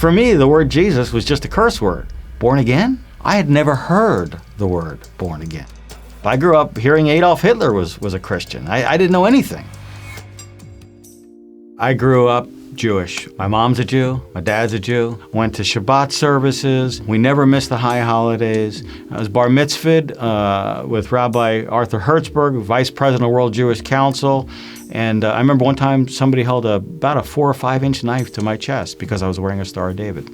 For me, the word Jesus was just a curse word. Born again? I had never heard the word born again. I grew up hearing Adolf Hitler was a Christian. I didn't know anything. I grew up Jewish. My mom's a Jew, my dad's a Jew. Went to Shabbat services. We never missed the high holidays. I was bar mitzvahed with Rabbi Arthur Hertzberg, Vice President of World Jewish Council. And I remember one time somebody held about a 4 or 5 inch knife to my chest because I was wearing a Star of David.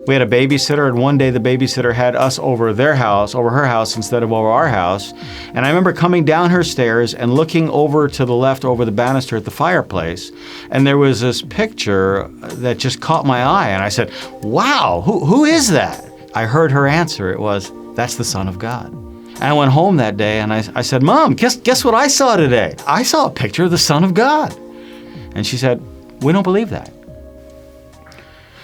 We had a babysitter, and one day the babysitter had us over her house instead of over our house. And I remember coming down her stairs and looking over to the left over the banister at the fireplace, and there was this picture that just caught my eye, and I said, wow, who is that? I heard her answer. It was, that's the Son of God. And I went home that day and I said, Mom, guess what I saw today? I saw a picture of the Son of God. And she said, we don't believe that.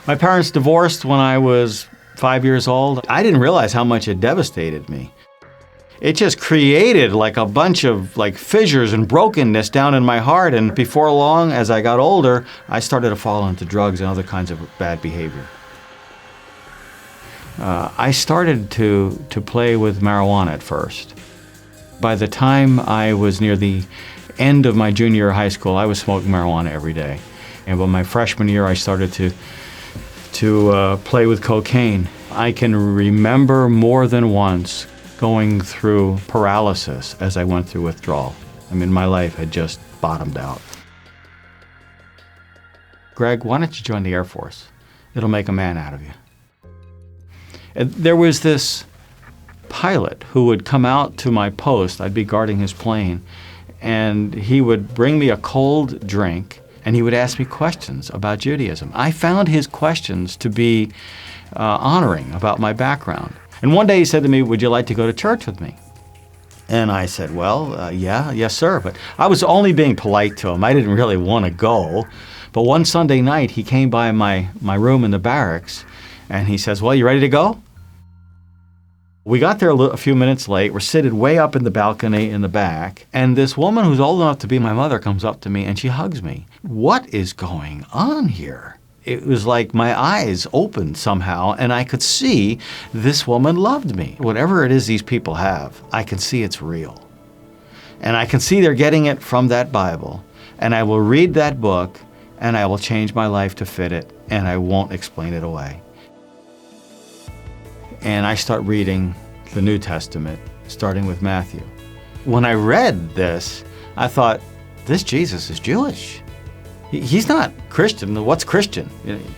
My parents divorced when I was 5 years old. I didn't realize how much it devastated me. It just created like a bunch of fissures and brokenness down in my heart. And before long, as I got older, I started to fall into drugs and other kinds of bad behavior. I started to play with marijuana at first. By the time I was near the end of my junior year of high school, I was smoking marijuana every day. And by my freshman year, I started to play with cocaine. I can remember more than once going through paralysis as I went through withdrawal. I mean, my life had just bottomed out. Greg, why don't you join the Air Force? It'll make a man out of you. And there was this pilot who would come out to my post. I'd be guarding his plane, and he would bring me a cold drink, and he would ask me questions about Judaism. I found his questions to be honoring about my background. And one day he said to me, would you like to go to church with me? And I said, well, yes, sir. But I was only being polite to him. I didn't really want to go. But one Sunday night, he came by my room in the barracks, and he says, well, you ready to go? We got there a few minutes late. We're seated way up in the balcony in the back, and this woman who's old enough to be my mother comes up to me and she hugs me. What is going on here? It was like my eyes opened somehow, and I could see this woman loved me. Whatever it is these people have, I can see it's real. And I can see they're getting it from that Bible, and I will read that book, and I will change my life to fit it, and I won't explain it away. And I start reading the New Testament, starting with Matthew. When I read this, I thought, this Jesus is Jewish. He's not Christian. What's Christian?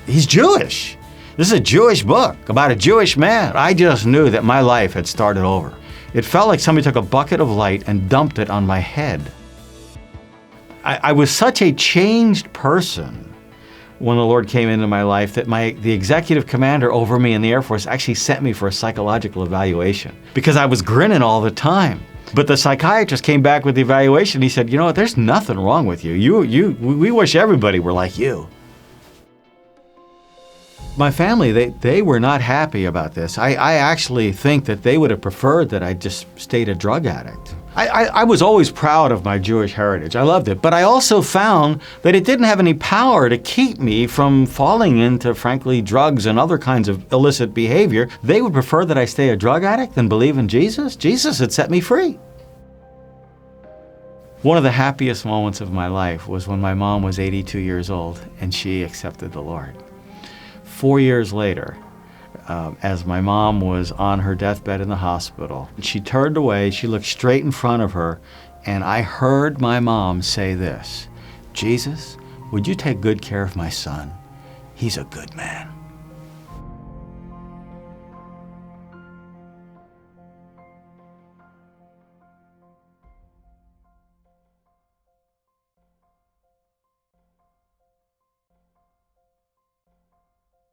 He's Jewish. This is a Jewish book about a Jewish man. I just knew that my life had started over. It felt like somebody took a bucket of light and dumped it on my head. I was such a changed person when the Lord came into my life that the executive commander over me in the Air Force actually sent me for a psychological evaluation because I was grinning all the time. But the psychiatrist came back with the evaluation. He said, you know what, there's nothing wrong with you. We wish everybody were like you. My family, they were not happy about this. I actually think that they would have preferred that I just stayed a drug addict. I was always proud of my Jewish heritage. I loved it. But I also found that it didn't have any power to keep me from falling into, frankly, drugs and other kinds of illicit behavior. They would prefer that I stay a drug addict than believe in Jesus. Jesus had set me free. One of the happiest moments of my life was when my mom was 82 years old and she accepted the Lord. 4 years later, as my mom was on her deathbed in the hospital, she turned away, she looked straight in front of her, and I heard my mom say this, Jesus, would you take good care of my son? He's a good man.